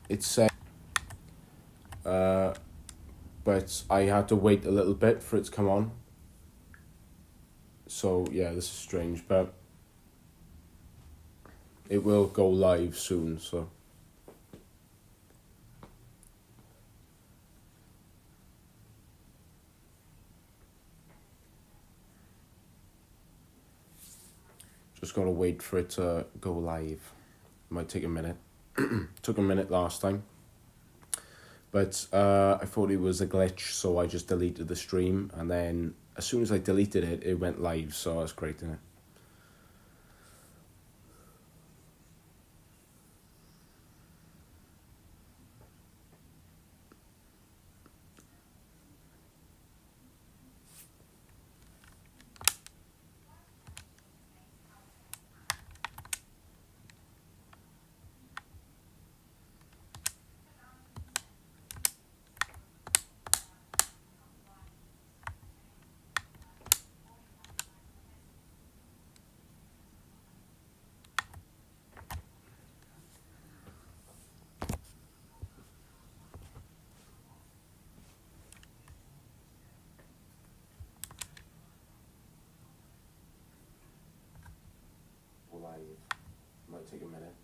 it said, but I had to wait a little bit for it to come on. So yeah, this is strange, but it will go live soon, so. Just gotta wait for it to go live. Might take a minute. Took a minute last time. But I thought it was a glitch, so I just deleted the stream, and then as soon as I deleted it, it went live, so that's great, isn't it? Live. Might take a minute.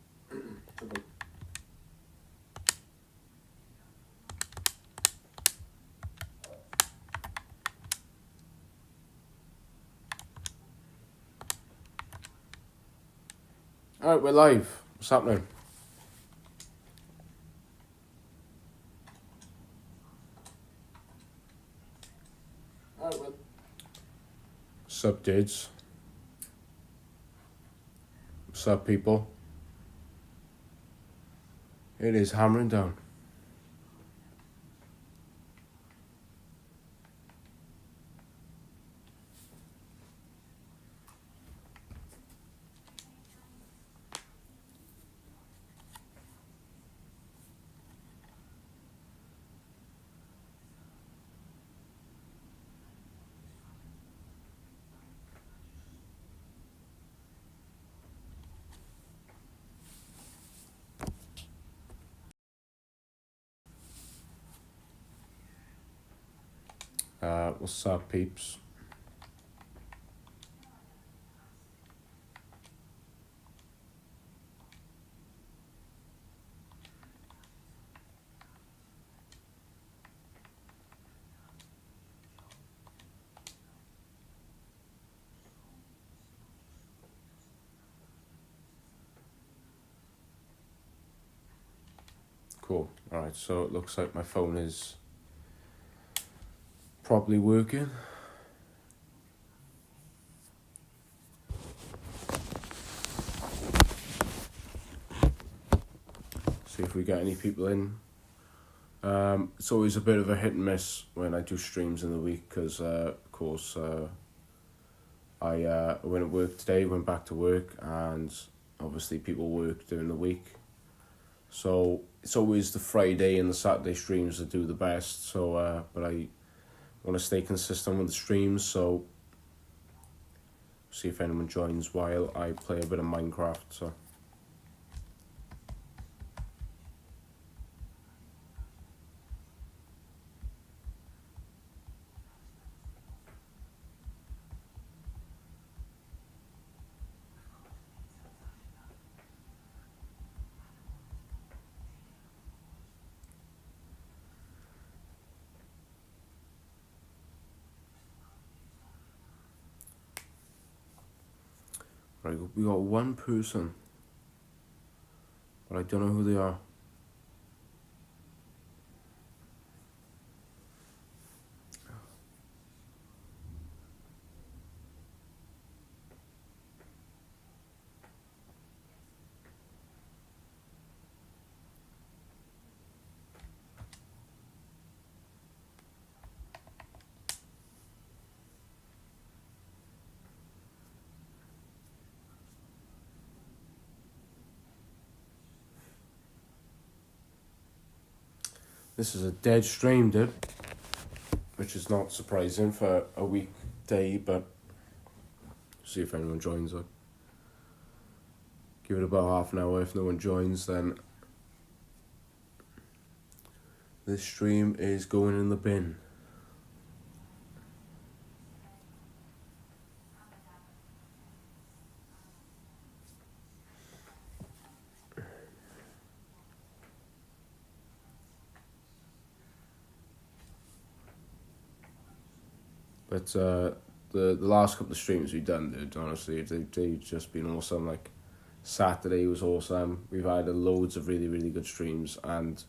Alright, we're live. What's happening? Alright, well. Sup, dudes? What's up, people? It is hammering down. What's up, peeps? Cool. Alright, so it looks like my phone is properly working. See if we get any people in. It's always a bit of a hit and miss when I do streams in the week because, of course, I went to work today, went back to work, and obviously people work during the week. So it's always the Friday and the Saturday streams that do the best. So, but I want to stay consistent with the streams, so see if anyone joins while I play a bit of Minecraft. So. Right, we got one person, but I don't know who they are. This is a dead stream, dude, which is not surprising for a weekday, but see if anyone joins up. Give it about half an hour. If no one joins, then This stream is going in the bin. But the last couple of streams we've done, dude, honestly, they've just been awesome. Like, Saturday was awesome. We've had loads of really, really good streams, and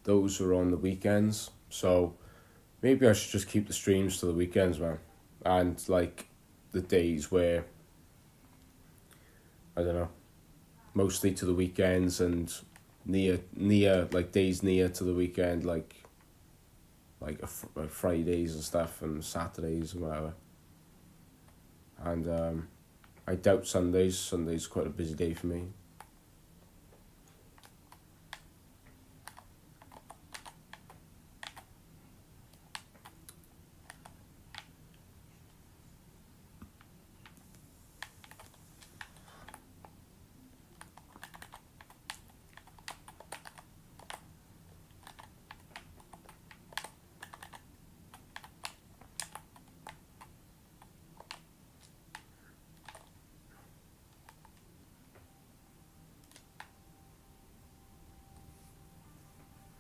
those were on the weekends. So maybe I should just keep the streams to the weekends, man. And, like, the days where, I don't know, mostly to the weekends and near like days near to the weekend, like Fridays and stuff and Saturdays and whatever. And I doubt Sundays. Sunday's quite a busy day for me.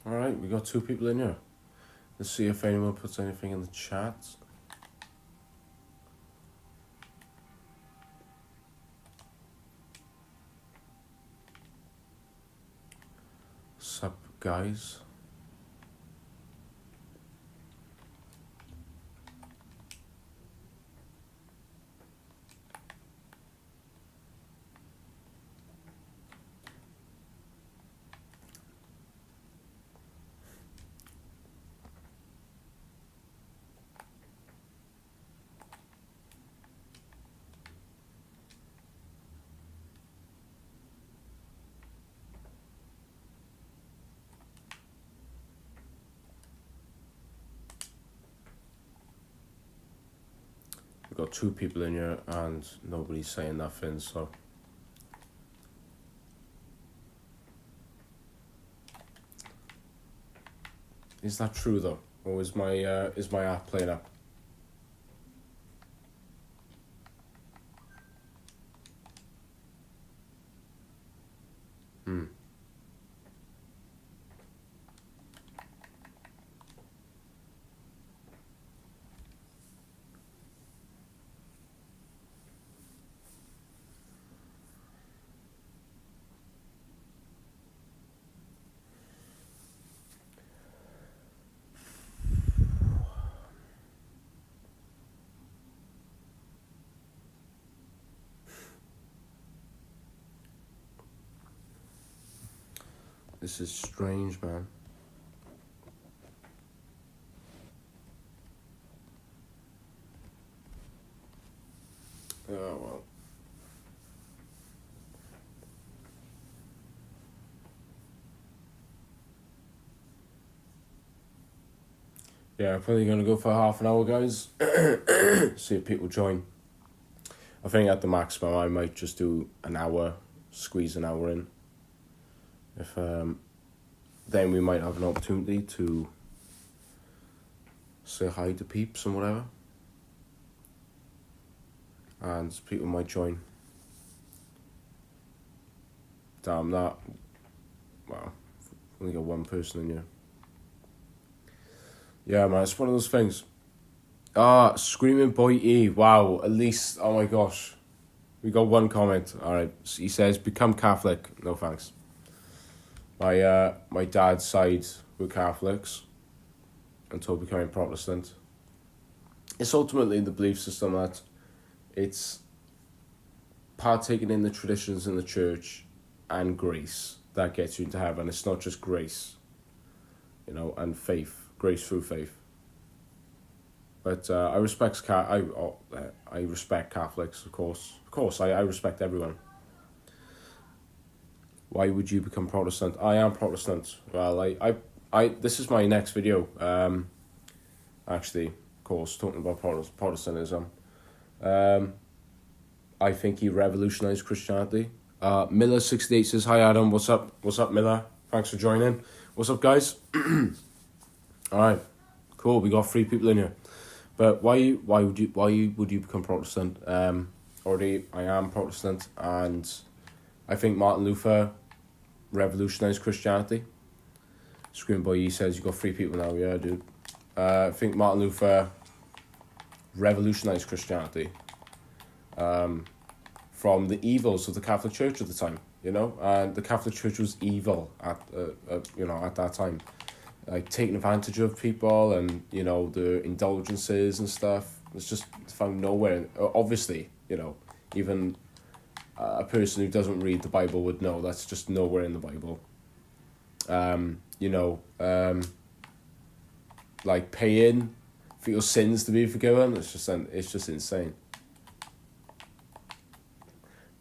Alright, we got 2 people in here. Let's see if anyone puts anything in the chat. Sup, guys? We've got 2 people in here and nobody's saying nothing, so... Is that true though? Or is my app playing up? This is strange, man. Oh, well. Yeah, I'm probably going to go for half an hour, guys. See if people join. I think at the maximum I might just do an hour, squeeze an hour in. If then we might have an opportunity to say hi to peeps and whatever. And people might join. Damn that. Wow. Only got 1 person in here. Yeah, man, it's one of those things. Screaming Boy E. Wow, at least, oh my gosh. We got 1 comment. Alright, he says, become Catholic. No thanks. My dad's side were Catholics until becoming Protestant. It's ultimately the belief system that it's partaking in the traditions in the church and grace that gets you into heaven. It's not just grace, and faith, grace through faith. But I respect Catholics, of course. Of course, I respect everyone. Why would you become Protestant? I am Protestant. Well, I this is my next video. Actually, of course, talking about Protestantism. I think he revolutionized Christianity. Miller68 says, hi Adam, what's up? What's up, Miller? Thanks for joining. What's up, guys? All right, cool. We got 3 people in here. But why would you become Protestant? Already I am Protestant, and I think Martin Luther revolutionized Christianity. Scream Boy E says you got 3 people now. Yeah, dude. I think Martin Luther revolutionized Christianity. From the evils of the Catholic Church at the time, and the Catholic Church was evil at that time, like taking advantage of people and the indulgences and stuff. It's just found nowhere. Obviously, even a person who doesn't read the Bible would know that's just nowhere in the Bible. Like paying for your sins to be forgiven. It's just insane.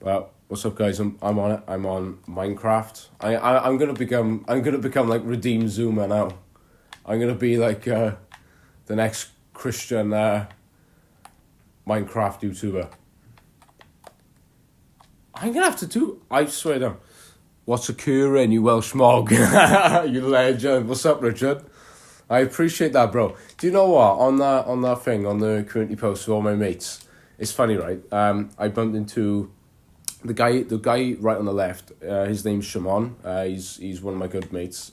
Well, what's up, guys? I'm on it. I'm on Minecraft. I'm gonna become like Redeem Zoomer now. I'm gonna be like the next Christian Minecraft YouTuber. I'm gonna have to do. I swear down. What's occurring, you Welsh mog? You legend. What's up, Richard? I appreciate that, bro. Do you know what? On that thing, on the community post with all my mates, it's funny, right? I bumped into the guy right on the left. His name's Shimon. He's one of my good mates.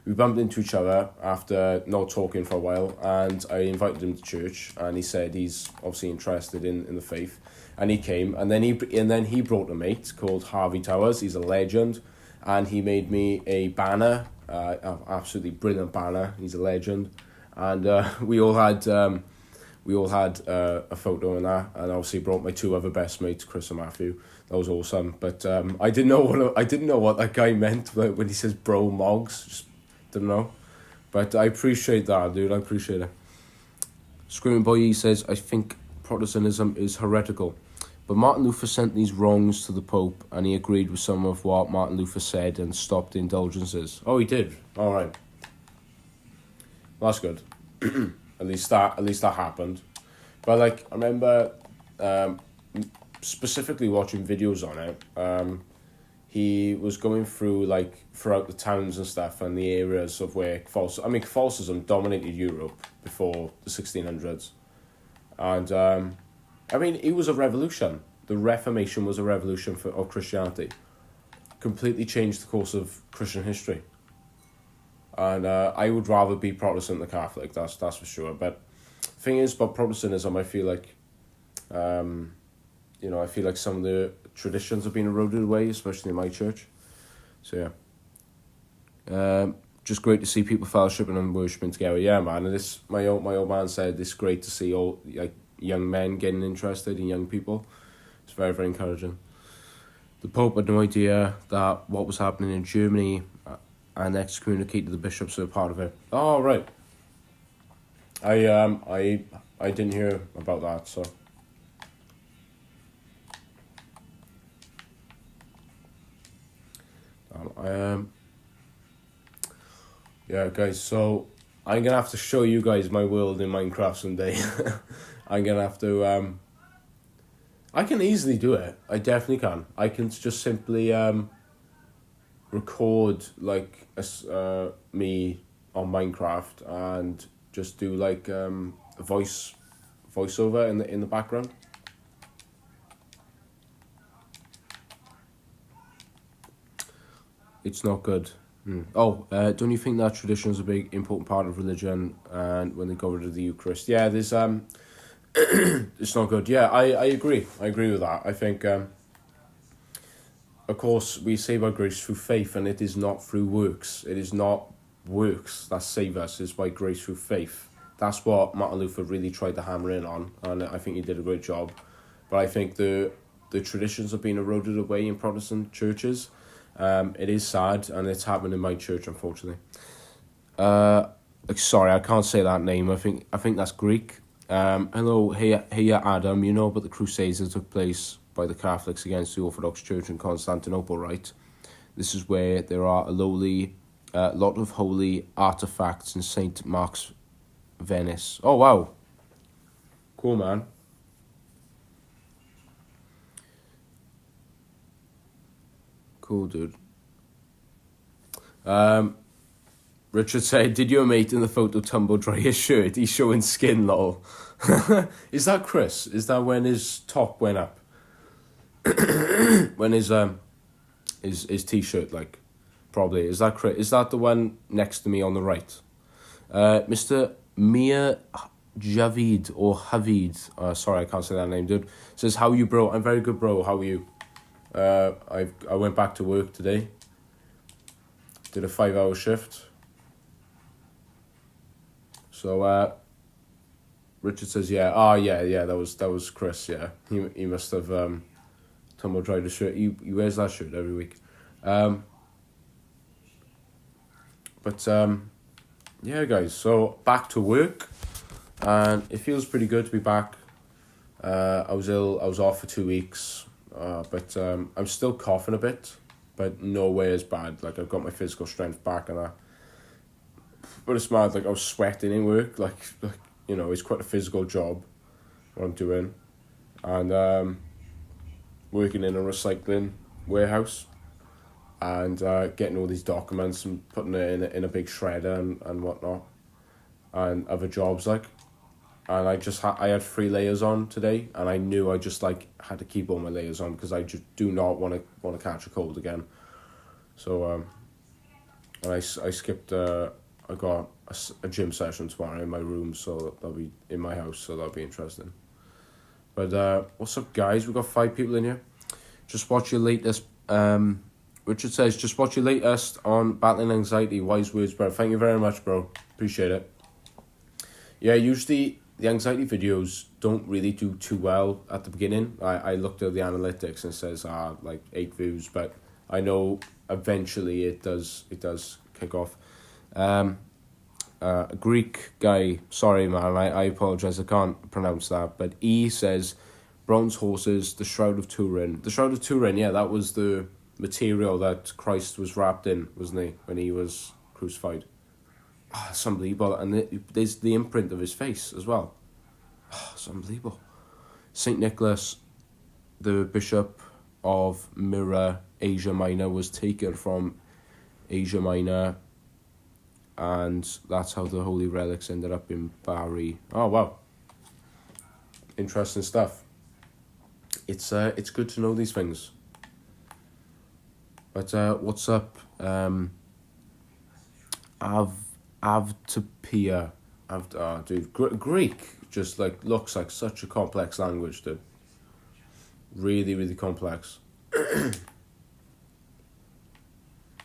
We bumped into each other after not talking for a while, and I invited him to church, and he said he's obviously interested in the faith, and he came, and then he brought a mate called Harvey Towers. He's a legend, and he made me a banner, absolutely brilliant banner. He's a legend, and we all had a photo in that, and obviously brought my 2 other best mates, Chris and Matthew. That was awesome, but I didn't know what that guy meant when he says bro mogs. Just didn't know, but I appreciate that, dude. I appreciate it. Screaming Boy E says, I think Protestantism is heretical, but Martin Luther sent these wrongs to the Pope, and he agreed with some of what Martin Luther said and stopped the indulgences. Oh, he did. All right, that's good. at least that happened. But like, I remember specifically watching videos on it. He was going through like throughout the towns and stuff and the areas of where Catholicism dominated Europe before the 1600s, and it was a revolution. The Reformation was a revolution of Christianity. Completely changed the course of Christian history. And I would rather be Protestant than Catholic. That's for sure. But thing is, about Protestantism, I feel like, I feel like some of the traditions have been eroded away, especially in my church. So yeah, just great to see people fellowshipping and worshiping together. Yeah, man. And this, my old man said, it's great to see all like young men getting interested in young people. It's very, very encouraging. The Pope had no idea that what was happening in Germany, and excommunicated the bishops who were part of it. Oh, right. I didn't hear about that, so. Yeah, guys, so I'm gonna have to show you guys my world in Minecraft someday. I'm gonna have to, I can easily do it. I definitely can. I can just simply, record like me on Minecraft and just do like a voiceover in the background. It's not good. Oh, don't you think that tradition is a big important part of religion? And when they go rid of the Eucharist, yeah, there's it's not good. Yeah, I agree. I agree with that. I think. Of course, we save our grace through faith, and it is not through works. It is not works that save us. It's by grace through faith. That's what Martin Luther really tried to hammer in on, and I think he did a great job. But I think the traditions have been eroded away in Protestant churches. It is sad, and it's happened in my church, unfortunately. Sorry, I can't say that name. I think that's Greek. Hello, hey, Adam. You know about the Crusades that took place by the Catholics against the Orthodox Church in Constantinople, right? This is where there are a lot of holy artifacts in St. Mark's, Venice. Oh, wow. Cool, man. Cool, dude. Richard said, "Did your mate in the photo tumble dry his shirt? He's showing skin, lol." Is that Chris? Is that when his top went up? When his t-shirt, like, probably. Is that Chris? Is that the one next to me on the right? Mr. Mia Javid or Havid. Sorry, I can't say that name, dude. Says, "How are you, bro?" I'm very good, bro. How are you? I went back to work today. Did a 5-hour shift. So Richard says, "Yeah, yeah, that was Chris. Yeah, he must have tumble dried his shirt. He wears that shirt every week." Yeah, guys. So back to work, and it feels pretty good to be back. I was ill. I was off for 2 weeks, but I'm still coughing a bit, but no way as bad. Like, I've got my physical strength back and that. But it's mad. Like, I was sweating in work. Like you know, it's quite a physical job what I'm doing, and working in a recycling warehouse, and getting all these documents and putting it in a big shredder and whatnot, and other jobs, like. And I had 3 layers on today, and I knew I just like had to keep all my layers on because I just do not want to catch a cold again. So and I skipped. I got a gym session tomorrow in my room, so that'll be in my house, so that'll be interesting. But what's up, guys? We've got 5 people in here. Just watch your latest. Richard says, "Just watch your latest on battling anxiety. Wise words, bro." Thank you very much, bro. Appreciate it. Yeah, usually the anxiety videos don't really do too well at the beginning. I looked at the analytics and it says like 8 views, but I know eventually it does kick off. A Greek guy, sorry man, I apologise, I can't pronounce that, but he says, "Bronze horses, the Shroud of Turin." The Shroud of Turin, yeah, that was the material that Christ was wrapped in, wasn't he, when he was crucified. It's unbelievable, and there's the imprint of his face as well. It's unbelievable. Saint Nicholas, the Bishop of Myra, Asia Minor, was taken from Asia Minor, and that's how the holy relics ended up in Bari. Oh wow, interesting stuff. It's good to know these things. But what's up? Avtopia. Dude, Greek just like looks like such a complex language, dude. Really, really complex.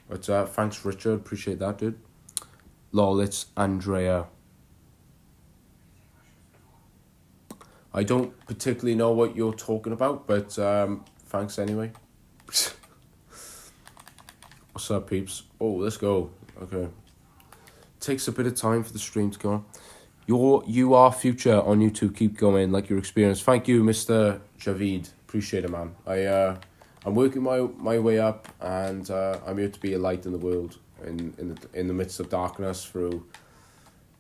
But thanks, Richard. Appreciate that, dude. Lol, it's Andrea. I don't particularly know what you're talking about, but thanks anyway. What's up, peeps? Oh, let's go. Okay. Takes a bit of time for the stream to go on. You are future on YouTube. Keep going, like your experience. Thank you, Mr. Javid. Appreciate it, man. I'm working my way up, and I'm here to be a light in the world, in the midst of darkness, through,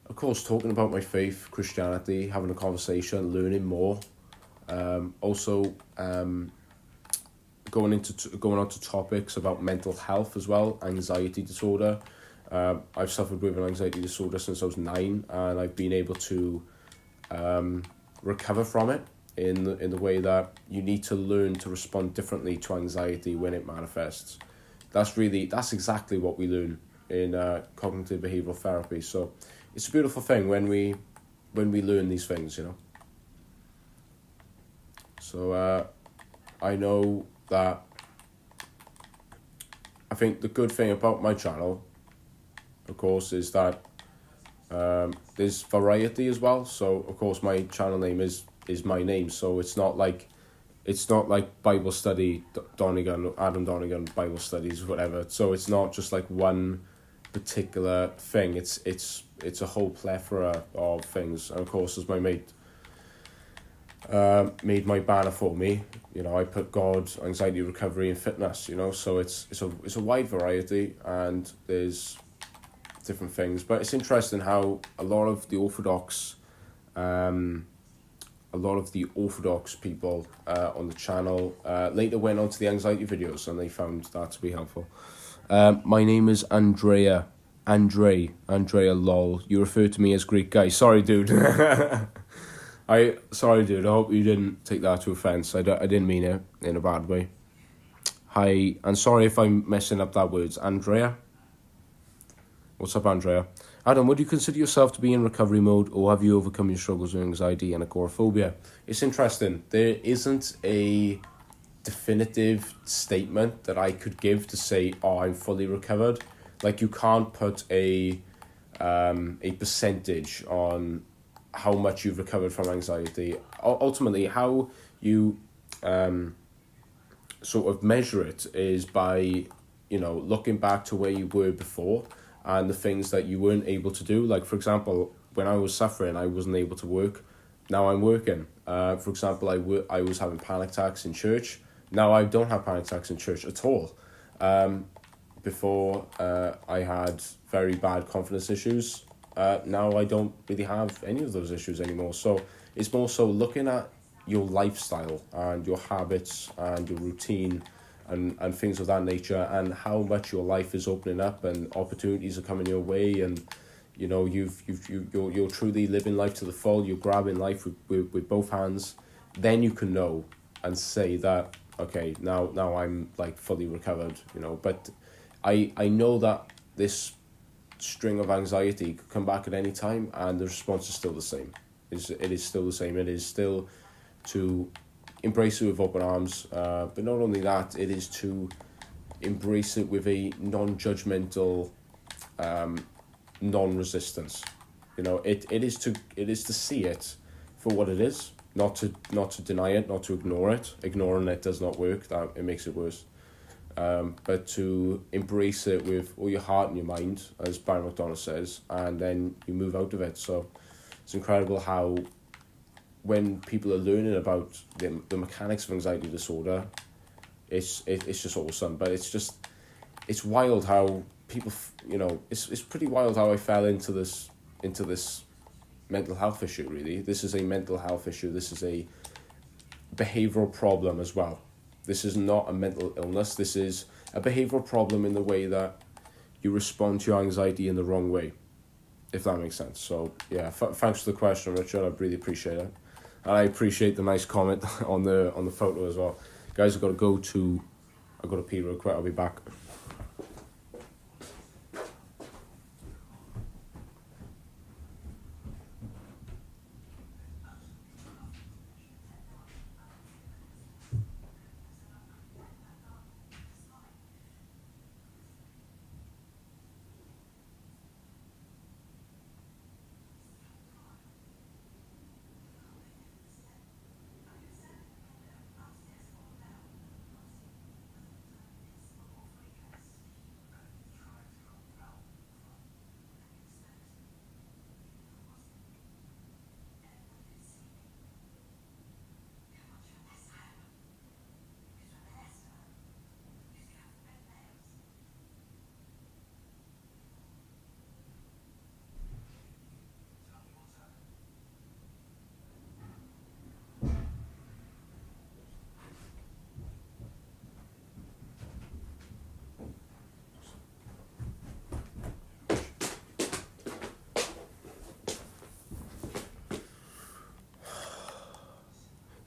of course, talking about my faith, Christianity, having a conversation, learning more. Also, going on to topics about mental health as well, anxiety disorder. I've suffered with an anxiety disorder since I was 9, and I've been able to recover from it in the way that you need to learn to respond differently to anxiety when it manifests. That's exactly what we learn in cognitive behavioral therapy. So it's a beautiful thing when we learn these things, you know. So I know that I think the good thing about my channel, of course, is that there's variety as well. So of course my channel name is my name, so it's not like Bible study Donegan, Adam Donegan Bible studies, whatever. So it's not just like one particular thing. It's a whole plethora of things. And of course, as my mate made my banner for me, you know, I put God, anxiety recovery, and fitness. You know, so it's a wide variety, and there's different things. But it's interesting how a lot of the Orthodox people on the channel later went on to the anxiety videos, and they found that to be helpful. My name is Andrea. Andrea lol. You refer to me as Greek guy. Sorry, dude. Sorry, dude. I hope you didn't take that to offense. I didn't mean it in a bad way. Hi, and sorry if I'm messing up that words. Andrea? What's up, Andrea? Adam, would you consider yourself to be in recovery mode, or have you overcome your struggles with anxiety and agoraphobia? It's interesting. There isn't a definitive statement that I could give to say, oh, I'm fully recovered. Like, you can't put a percentage on how much you've recovered from anxiety. Ultimately, how you sort of measure it is by, looking back to where you were before and the things that you weren't able to do. Like, for example, when I was suffering, I wasn't able to work. Now I'm working. For example, I was having panic attacks in church. Now I don't have panic attacks in church at all. Before, I had very bad confidence issues. Now I don't really have any of those issues anymore. So it's more so looking at your lifestyle and your habits and your routine and things of that nature, and how much your life is opening up and opportunities are coming your way, and you're truly living life to the full. You're grabbing life with both hands. Then you can know and say that, okay, now I'm like fully recovered. But I know that this string of anxiety could come back at any time, and the response is still the same. It is still the same. It is still to embrace it with open arms, but not only that, it is to embrace it with a non-judgmental non-resistance. It is to see it for what it is, not to deny it, not to ignore it. Ignoring it does not work. That it makes it worse. But to embrace it with all your heart and your mind, as Byron McDonald says, and then you move out of it. So it's incredible how, when people are learning about the mechanics of anxiety disorder, it's just awesome. But it's wild how people, it's pretty wild how I fell into this mental health issue. Really, this is a mental health issue. This is a behavioral problem as well. This is not a mental illness. This is a behavioral problem in the way that you respond to your anxiety in the wrong way, if that makes sense. So yeah, thanks for the question, Richard. I really appreciate it. And I appreciate the nice comment on the photo as well. Guys, I've got to pee real quick. I'll be back.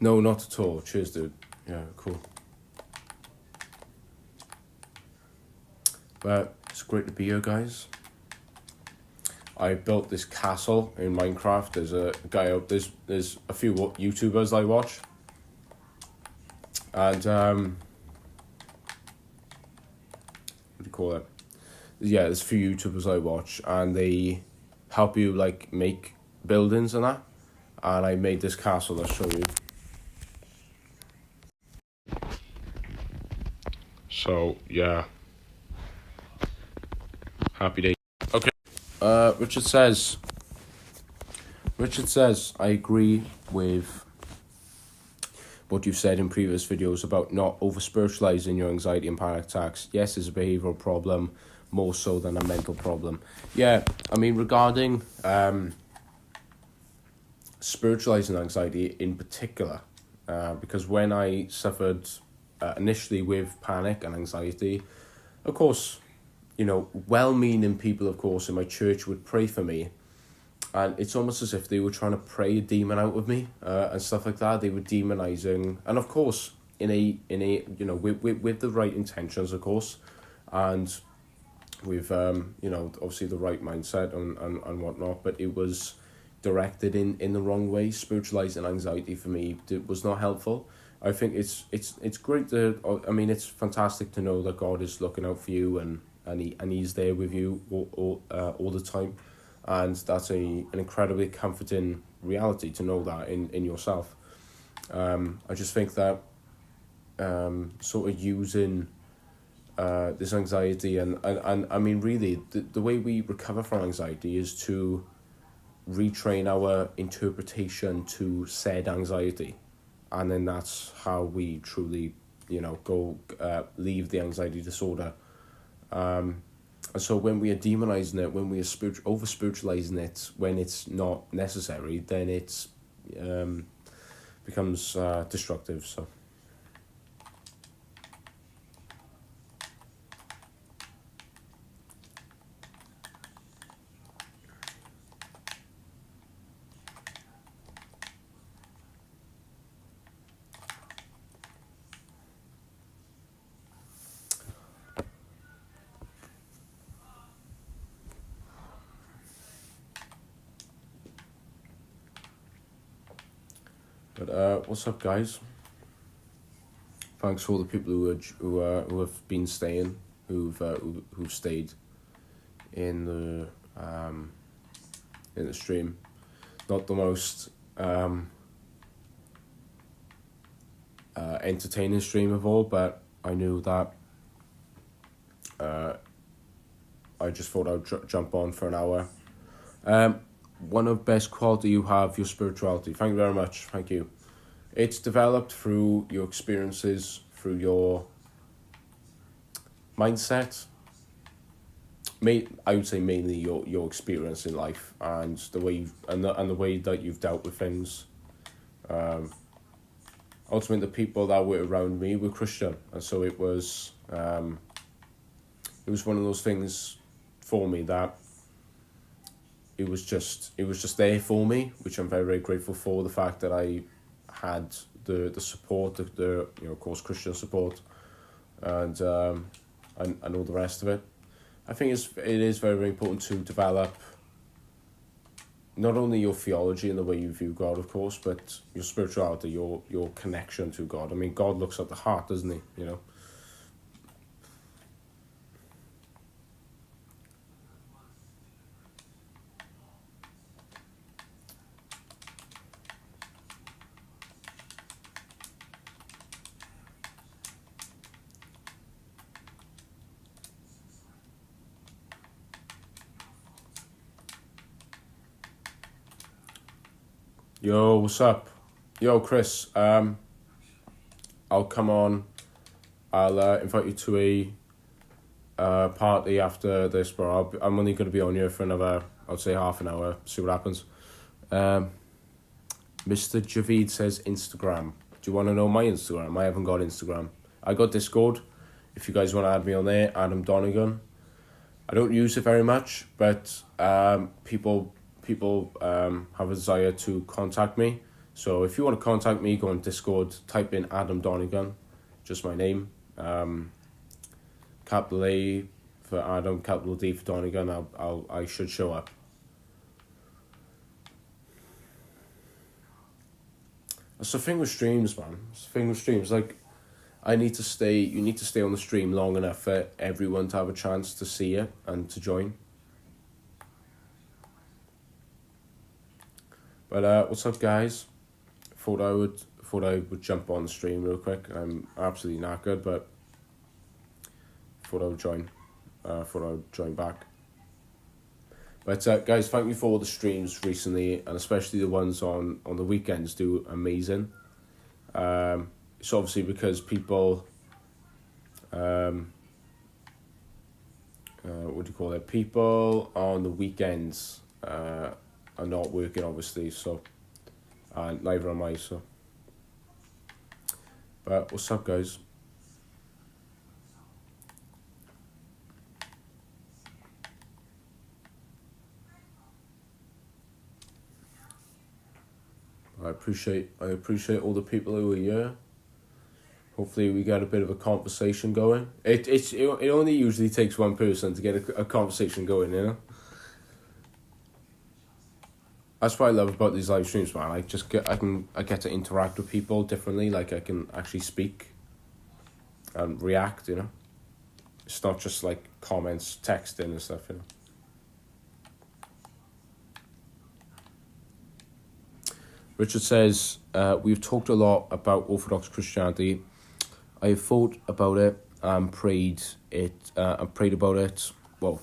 No, not at all. Cheers, dude. Yeah, cool. But it's great to be here, guys. I built this castle in Minecraft. There's a guy out. There's a few YouTubers I watch, and what do you call it? Yeah, there's a few YouTubers I watch, and they help you like make buildings and that. And I made this castle. I'll show you. So yeah, happy day. Okay. Richard says, I agree with what you've said in previous videos about not over-spiritualizing your anxiety and panic attacks. Yes, it's a behavioral problem, more so than a mental problem. Yeah, I mean, regarding spiritualizing anxiety in particular, because when I suffered initially with panic and anxiety, of course, well-meaning people, of course, in my church would pray for me, and it's almost as if they were trying to pray a demon out of me, and stuff like that. They were demonizing, and of course, in a with the right intentions, of course, and with obviously the right mindset and whatnot, but it was directed in the wrong way. Spiritualizing anxiety for me was not helpful. I think it's great it's fantastic to know that God is looking out for you, and he's there with you all the time, and that's an incredibly comforting reality to know that in yourself. I just think that sort of using this anxiety and I mean really the way we recover from anxiety is to retrain our interpretation to said anxiety, and then that's how we truly go leave the anxiety disorder. And so when we are demonizing it, when we are over spiritualizing it when it's not necessary, then it's becomes destructive. So but what's up, guys? Thanks for all the people who have been staying, who've stayed in the stream. Not the most entertaining stream of all, but I knew that I just thought I'd jump on for an hour. One of the best quality you have, your spirituality. Thank you very much. Thank you. It's developed through your experiences, through your mindset. I would say mainly your experience in life and the way the way that you've dealt with things. Ultimately, the people that were around me were Christian, and so it was one of those things for me that it was just there for me, which I'm very, very grateful for. The fact that I had the support, the of course Christian support, and all the rest of it. I think it is very, very important to develop not only your theology and the way you view God, of course, but your spirituality, your connection to God. I mean, God looks at the heart, doesn't he? Yo, what's up? Yo, Chris. I'll come on. I'll invite you to a party after this, but I'm only going to be on here for another, I'd say, half an hour. See what happens. Mr. Javid says Instagram. Do you want to know my Instagram? I haven't got Instagram. I got Discord. If you guys want to add me on there, Adam Donegan. I don't use it very much, but people have a desire to contact me. So if you want to contact me, go on Discord, type in Adam Donegan, just my name. Capital A for Adam, capital D for Donegan. I should show up. That's the thing with streams, man. It's the thing with streams. Like, you need to stay on the stream long enough for everyone to have a chance to see it and to join. But what's up, guys? Thought I would jump on the stream real quick. I'm absolutely knackered, but thought I would join. Thought I would join back. But guys, thank you for all the streams recently, and especially the ones on the weekends do amazing. It's obviously because people, what do you call it? People on the weekends are not working, obviously, so neither am I. So, but what's up, guys? I appreciate all the people who are here. Hopefully we get a bit of a conversation going. It only usually takes one person to get a conversation going, you know. That's what I love about these live streams, man. I get to interact with people differently. Like I can actually speak and react, you know. It's not just like comments, texting and stuff, you know. Richard says, we've talked a lot about Orthodox Christianity. I have thought about it and prayed about it. Well,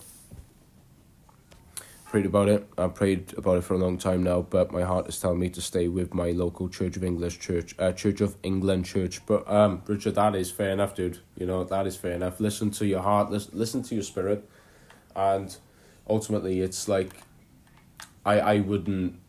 prayed about it. I've prayed about it for a long time now, but my heart is telling me to stay with my local Church of England church. But Richard, that is fair enough, dude. You know, that is fair enough. Listen to your heart. Listen to your spirit, and ultimately, it's like I wouldn't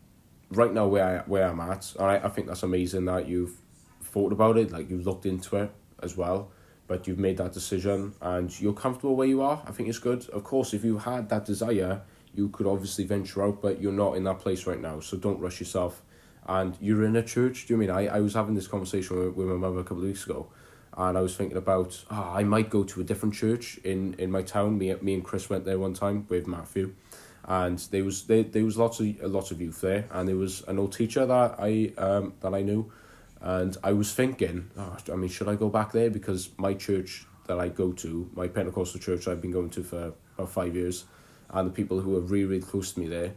right now where I'm at. I think that's amazing that you've thought about it, like you've looked into it as well, but you've made that decision and you're comfortable where you are. I think it's good. Of course, if you had that desire, you could obviously venture out, but you're not in that place right now, so don't rush yourself. And you're in a church. Do you mean I was having this conversation with my mother a couple of weeks ago, and I was thinking about I might go to a different church in my town. Me and Chris went there one time with Matthew, and there was lots of youth there, and there was an old teacher that I knew, and I was thinking, should I go back there? Because my church that I go to, my Pentecostal church I've been going to for about 5 years, and the people who are really, really close to me there,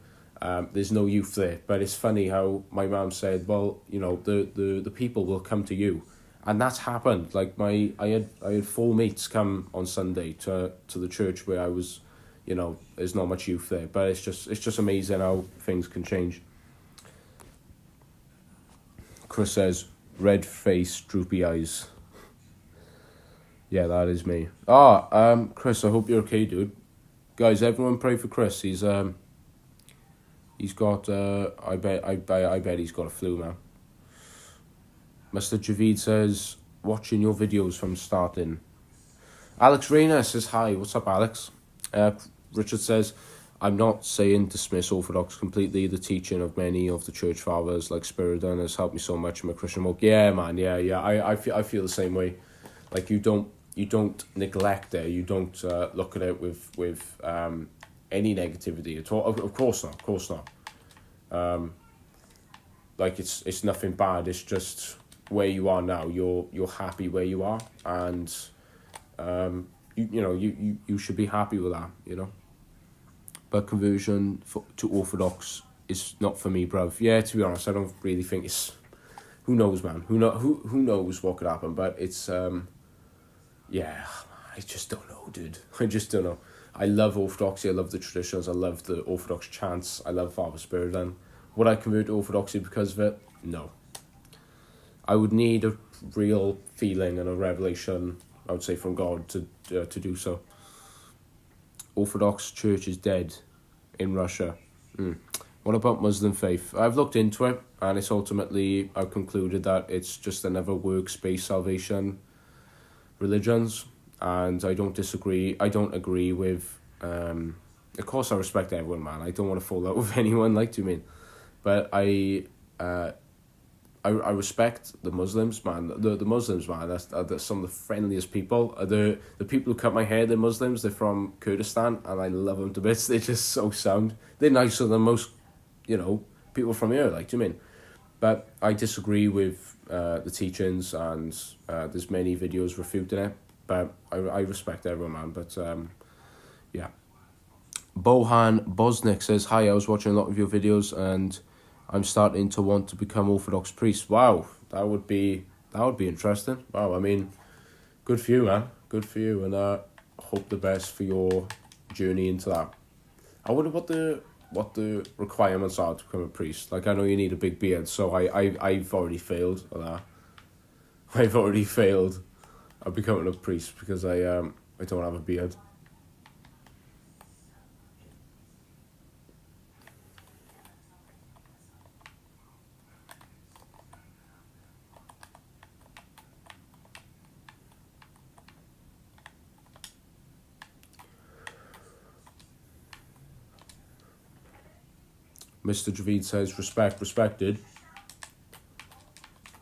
there's no youth there. But it's funny how my mum said, well, you know, the people will come to you. And that's happened. Like I had 4 mates come on Sunday to the church where I was, you know, there's not much youth there. But it's just amazing how things can change. Chris says, red face, droopy eyes. Yeah, that is me. Chris, I hope you're okay, dude. Guys, everyone pray for Chris. He's got I bet he's got a flu now. Mr. Javid says, watching your videos from starting. Alex Rayner says hi. What's up, Alex? Richard says, I'm not saying dismiss Orthodox completely. The teaching of many of the church fathers like Spiridon has helped me so much in my Christian walk. Yeah, man, yeah. I feel the same way. Like you don't neglect it. You don't look at it with any negativity at all. Of course not. Like it's nothing bad. It's just where you are now. You're happy where you are, and you should be happy with that. You know. But conversion to Orthodox is not for me, bruv. Yeah, to be honest, I don't really think it's. Who knows, man? Who knows what could happen? But it's yeah, I just don't know, dude. I just don't know. I love Orthodoxy. I love the traditions. I love the Orthodox chants. I love Father Spiridon. Would I convert to Orthodoxy because of it? No. I would need a real feeling and a revelation, I would say, from God to do so. Orthodox Church is dead in Russia. What about Muslim faith? I've looked into it, and it's ultimately, I've concluded that it's just another works-based salvation religions, and I don't disagree. I don't agree with. Of course, I respect everyone, man. I don't want to fall out with anyone. Like, do you mean? But I respect the Muslims, man. The Muslims, man. That's some of the friendliest people. The people who cut my hair, they're Muslims. They're from Kurdistan, and I love them to bits. They're just so sound. They're nicer than most, people from here. Like, do you mean? But I disagree with the teachings, and there's many videos refuting it. But I respect everyone, man. But yeah. Bohan Bosnick says, hi, I was watching a lot of your videos, and I'm starting to want to become Orthodox priest. Wow, that would be interesting. Wow, I mean, good for you, man. Good for you, and hope the best for your journey into that. I wonder what the requirements are to become a priest. Like, I know you need a big beard, so I've already failed at that. I've already failed at becoming a priest because I don't have a beard. Mr. Javid says, respected.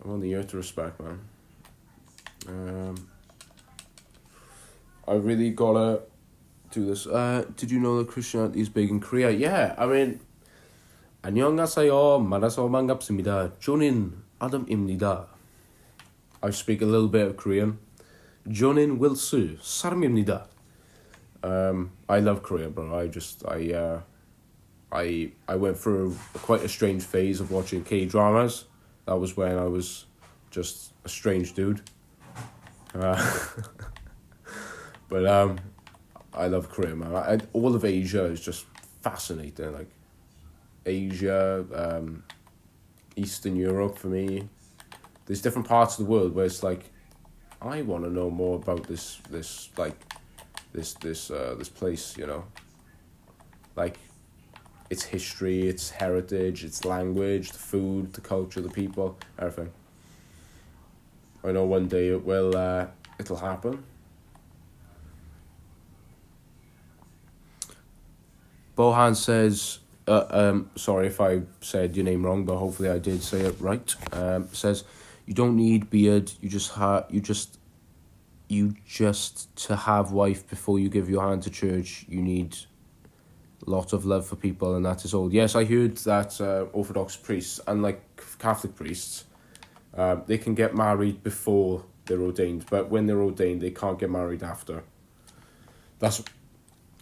I'm on the earth to respect, man. I really gotta do this. Did you know that Christianity is big in Korea? Yeah, I mean, 안녕하세요. 만나서 반갑습니다. 저는 아담입니다. I speak a little bit of Korean. 저는 윌스 사람입니다. I love Korea, bro. I went through quite a strange phase of watching K-dramas. That was when I was just a strange dude. But I love Korea, man. All of Asia is just fascinating. Like Asia, Eastern Europe for me. There's different parts of the world where it's like, I want to know more about this place, you know. Like, its history, its heritage, its language, the food, the culture, the people, everything. I know one day it'll happen. Bohan says, sorry if I said your name wrong, but hopefully I did say it right. Says, you don't need beard, you just to have wife before you give your hand to church. You need a lot of love for people, and that is all. Yes, I heard that Orthodox priests, unlike Catholic priests, they can get married before they're ordained, but when they're ordained, they can't get married after.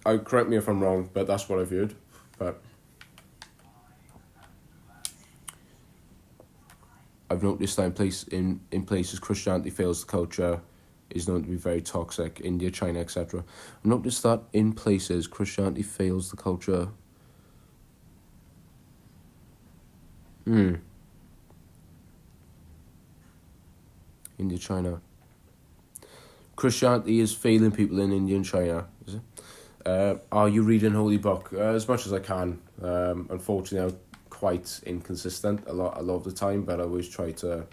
Correct me if I'm wrong, but that's what I've heard. But I've noticed that in places Christianity fails the culture is known to be very toxic. India, China, etc. I've noticed that in places Christianity fails the culture. India, China. Christianity is failing people in India and China, is it? Are you reading Holy Book? As much as I can. Unfortunately, I'm quite inconsistent a lot of the time, but I always try to,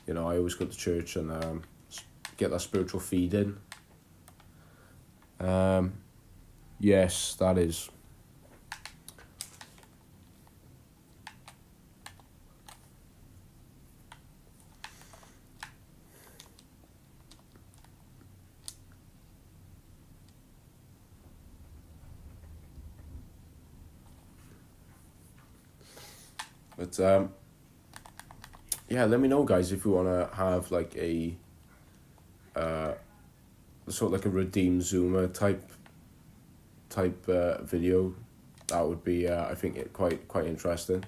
I always go to church and get that spiritual feed in. Yes, that is. But yeah, let me know, guys, if you want to have like a sort of like a Redeem Zoomer type video. That would be I think quite interesting.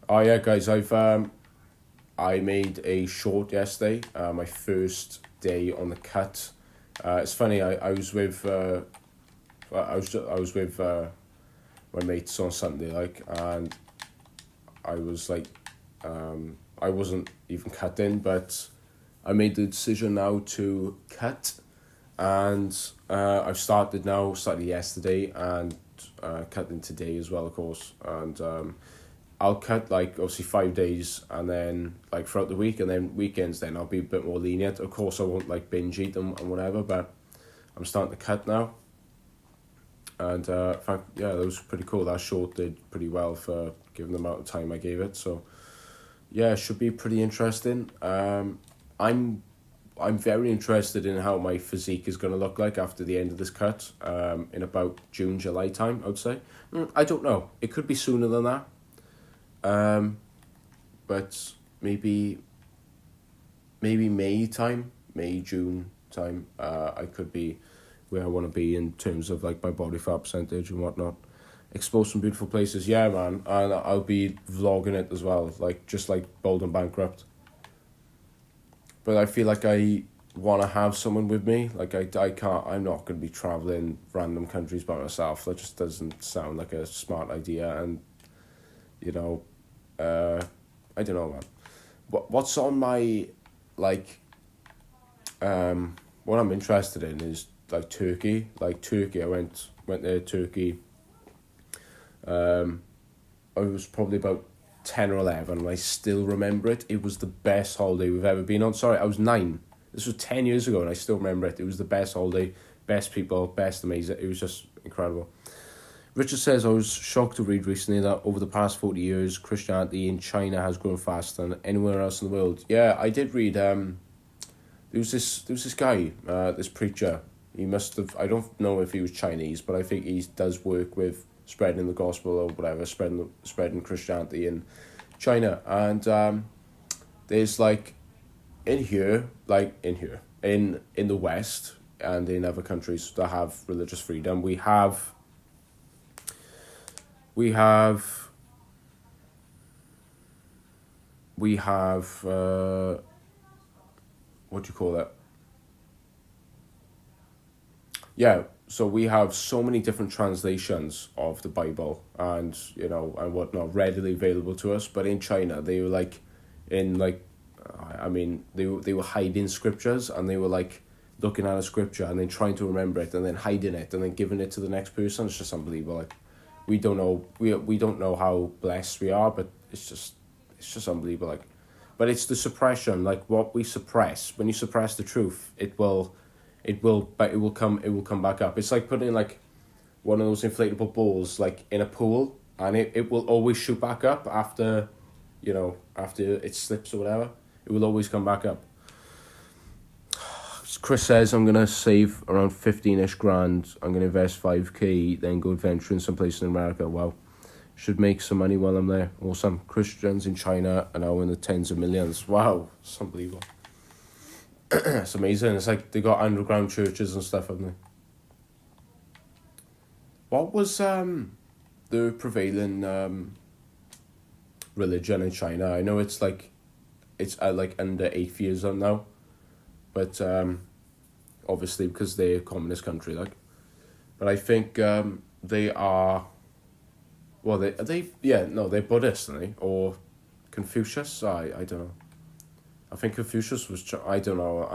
Oh yeah, guys, I made a short yesterday. My first day on the cut. It's funny. I was with my mates on Sunday, and I was like, I wasn't even cutting, but I made the decision now to cut, and I've started yesterday, and cutting today as well, of course, and I'll cut like obviously 5 days, and then like throughout the week, and then weekends then I'll be a bit more lenient. Of course I won't like binge eat and whatever, but I'm starting to cut now. And in fact, yeah, that was pretty cool. That short did pretty well for given the amount of time I gave it. So yeah, it should be pretty interesting. I'm very interested in how my physique is going to look like after the end of this cut, in about June, July time, I would say. I don't know. It could be sooner than that. But maybe May, June time, I could be where I want to be in terms of like my body fat percentage and whatnot. Explore some beautiful places, yeah, man, and I'll be vlogging it as well, like just like Bold and Bankrupt. But I feel like I want to have someone with me. Like I'm not going to be traveling random countries by myself. That just doesn't sound like a smart idea, and I don't know, man. What's on my, like, what I'm interested in is, like, Turkey. Like, Turkey, I went there, Turkey. I was probably about 10 or 11, and I still remember it. It was the best holiday we've ever been on. Sorry, I was 9. This was 10 years ago, and I still remember it. It was the best holiday, best people, best amazing. It was just incredible. Richard says, I was shocked to read recently that over the past 40 years, Christianity in China has grown faster than anywhere else in the world. Yeah, I did read, there was this guy, this preacher. He must have, I don't know if he was Chinese, but I think he does work with spreading the gospel or whatever, spreading Christianity in China. And there's like, in the West and in other countries that have religious freedom, we have what do you call it? Yeah, so we have so many different translations of the Bible and, you know, and whatnot readily available to us. But in China, they were like, they were hiding scriptures, and they were like looking at a scripture and then trying to remember it and then hiding it and then giving it to the next person. It's just unbelievable. Like, we don't know how blessed we are, but it's just unbelievable. Like, but it's the suppression, like what we suppress. When you suppress the truth, it will come back up. It's like putting like one of those inflatable balls like in a pool, and it will always shoot back up after it slips or whatever. It will always come back up. Chris says, I'm going to save around 15-ish grand. I'm going to invest 5k, then go adventuring someplace in America. Wow. Should make some money while I'm there. Awesome. Christians in China are now in the tens of millions. Wow. It's unbelievable. It's amazing. It's like they got underground churches and stuff, haven't they? What was the prevailing religion in China? I know it's like under atheism now, but obviously because they're a communist country, like. But I think they are. Well, they're Buddhist, aren't they? Or Confucius? I don't know. I think Confucius was. I don't know.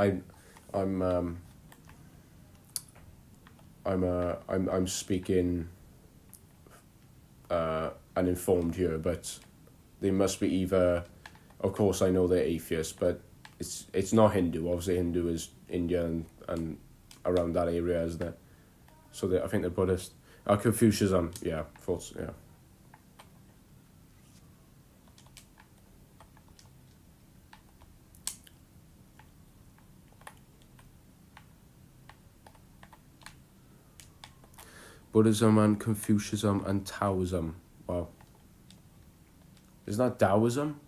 I'm speaking uninformed here, but they must be either. Of course, I know they're atheists, but it's not Hindu. Obviously, Hindu is India and around that area, isn't it? So I think they're Buddhist. Confucianism, yeah, thoughts, yeah. Buddhism and Confucianism and Taoism. Wow. Isn't that Taoism?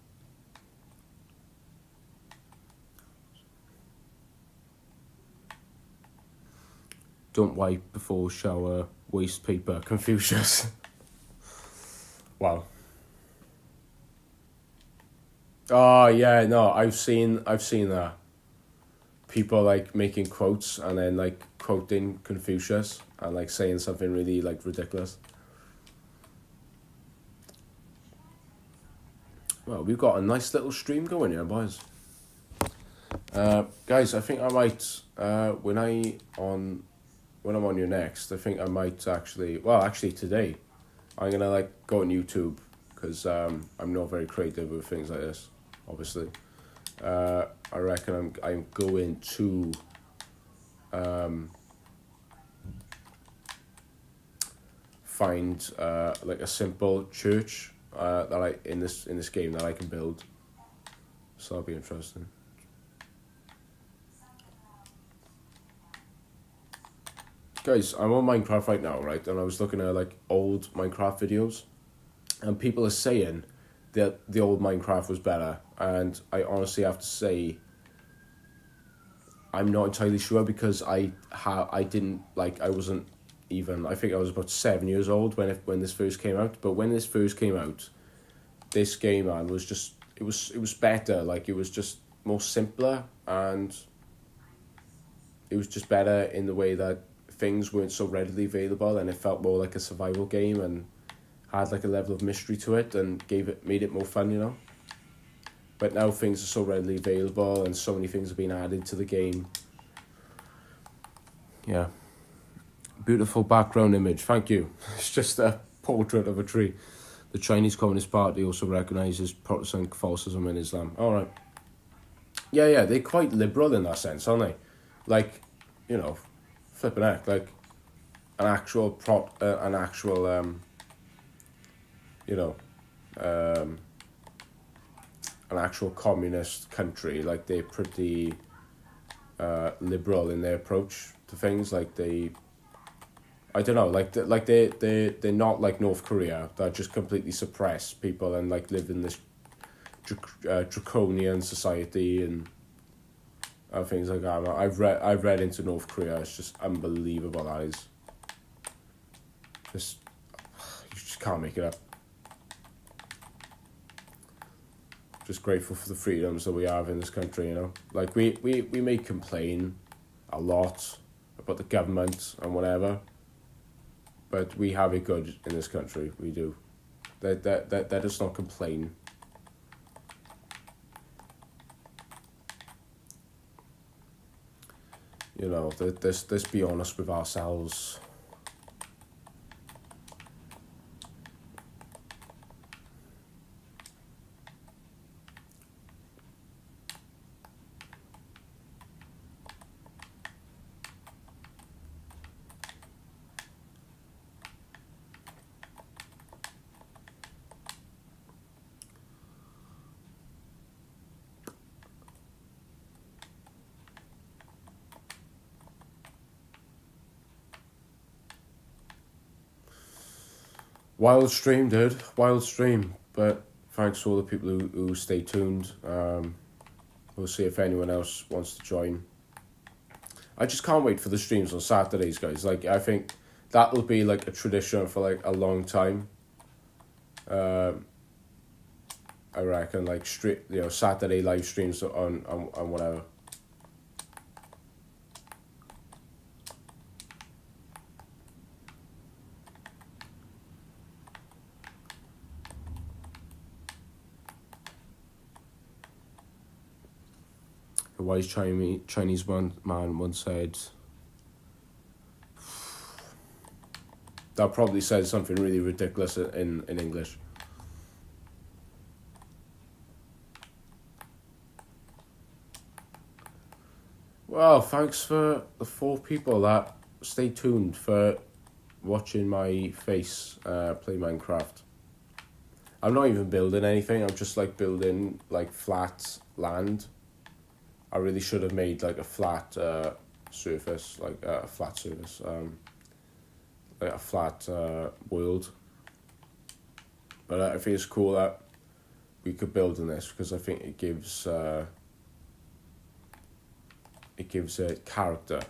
Don't wipe before shower, waste paper, Confucius. Wow. Oh yeah, no, I've seen that. People like making quotes and then like quoting Confucius and like saying something really like ridiculous. Well, we've got a nice little stream going here, boys. Guys, I think I might when I'm on your next, I think I might actually today, I'm gonna like go on YouTube because I'm not very creative with things like this, obviously. I reckon I'm going to find like a simple church that I in this game that I can build. So that'll be interesting. Guys, I'm on Minecraft right now, right? And I was looking at like old Minecraft videos, and people are saying that the old Minecraft was better, and I honestly have to say I'm not entirely sure because I wasn't even, I think I was about 7 years old when this first came out. But when this first came out, this game, man, was just it was better. Like, it was just more simpler, and it was just better in the way that things weren't so readily available, and it felt more like a survival game and had like a level of mystery to it and made it more fun, you know. But now things are so readily available and so many things have been added to the game. Yeah. Beautiful background image, thank you. It's just a portrait of a tree. The Chinese Communist Party also recognises Protestant Catholicism in Islam. All right. Yeah, they're quite liberal in that sense, aren't they? Like, flipping heck, like an actual an actual communist country. Like, they're pretty liberal in their approach to things. Like, I don't know, they're not like North Korea that just completely suppress people and like live in this draconian society and things like that. I've read into North Korea. It's just unbelievable. That is just, you just can't make it up. Just grateful for the freedoms that we have in this country. Like we may complain a lot about the government and whatever, but we have it good in this country. We do. Let us not complain. Let's be honest with ourselves. Wild stream, dude. Wild stream. But thanks to all the people who stay tuned. We'll see if anyone else wants to join. I just can't wait for the streams on Saturdays, guys. Like, I think that will be like a tradition for like a long time. I reckon, like, Saturday live streams on whatever. A wise Chinese man once said, that probably said something really ridiculous in English. Well, thanks for the 4 people that stay tuned for watching my face play Minecraft. I'm not even building anything. I'm just like building like flat land. I really should have made like a flat surface, like a flat surface, like a flat world. But I think it's cool that we could build on this because I think it gives it character.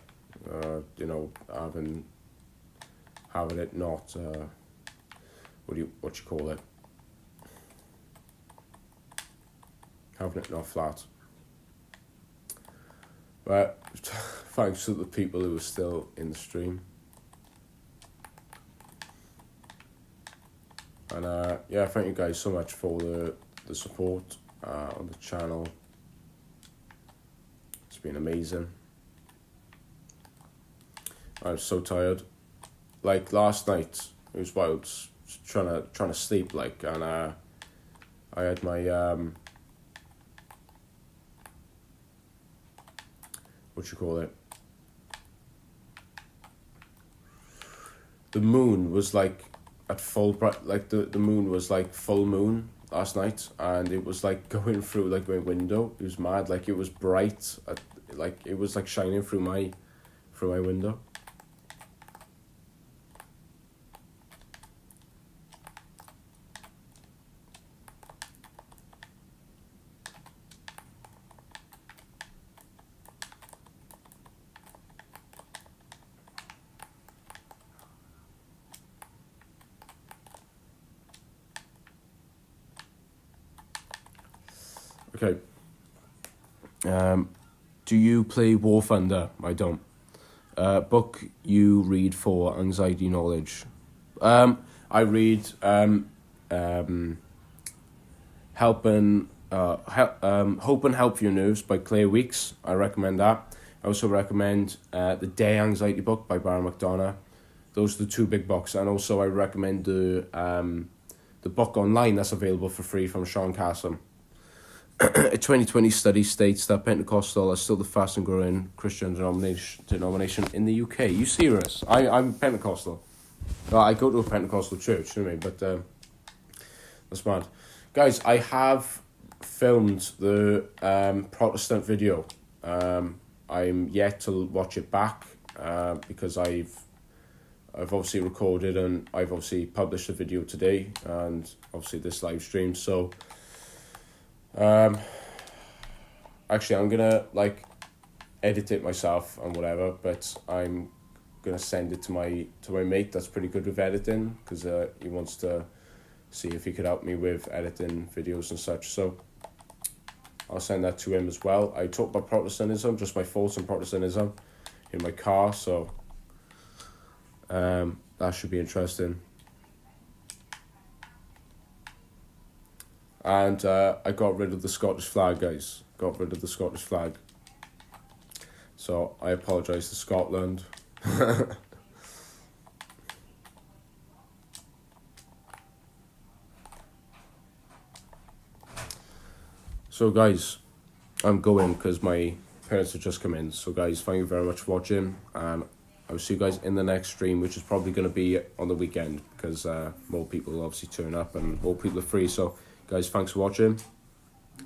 Having it not what you call it? Having it not flat. But thanks to the people who are still in the stream. And thank you guys so much for the support on the channel. It's been amazing. I'm so tired. Like last night, it was wild. Trying to sleep, like, and I had my the moon was like at full bright, like the moon was like full moon last night, and it was like going through like my window. It was mad. Like, it was bright, like it was like shining through my window. Okay. Do you play War Thunder? I don't. Book you read for anxiety knowledge. I read Hope and Help Your Nerves by Claire Weeks. I recommend that. I also recommend the Day Anxiety book by Baron McDonough. Those are the 2 big books. And also I recommend the the book online that's available for free from Sean Cassom. A 2020 study states that Pentecostal is still the fastest and growing Christian denomination in the UK. You serious? I'm Pentecostal. Well, I go to a Pentecostal church, you know what I mean? But that's mad. Guys, I have filmed the Protestant video. I'm yet to watch it back because I've obviously recorded and I've obviously published a video today and obviously this live stream. So actually I'm gonna like edit it myself and whatever, but I'm gonna send it to my mate that's pretty good with editing, because he wants to see if he could help me with editing videos and such. So I'll send that to him as well. I talk about Protestantism, just my thoughts on Protestantism in my car, so that should be interesting. And I got rid of the Scottish flag, guys. Got rid of the Scottish flag. So I apologise to Scotland. So guys, I'm going because my parents have just come in. So guys, thank you very much for watching, and I'll see you guys in the next stream, which is probably going to be on the weekend, because more people will obviously turn up and more people are free. So guys, thanks for watching,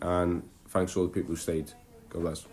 and thanks to all the people who stayed. God bless.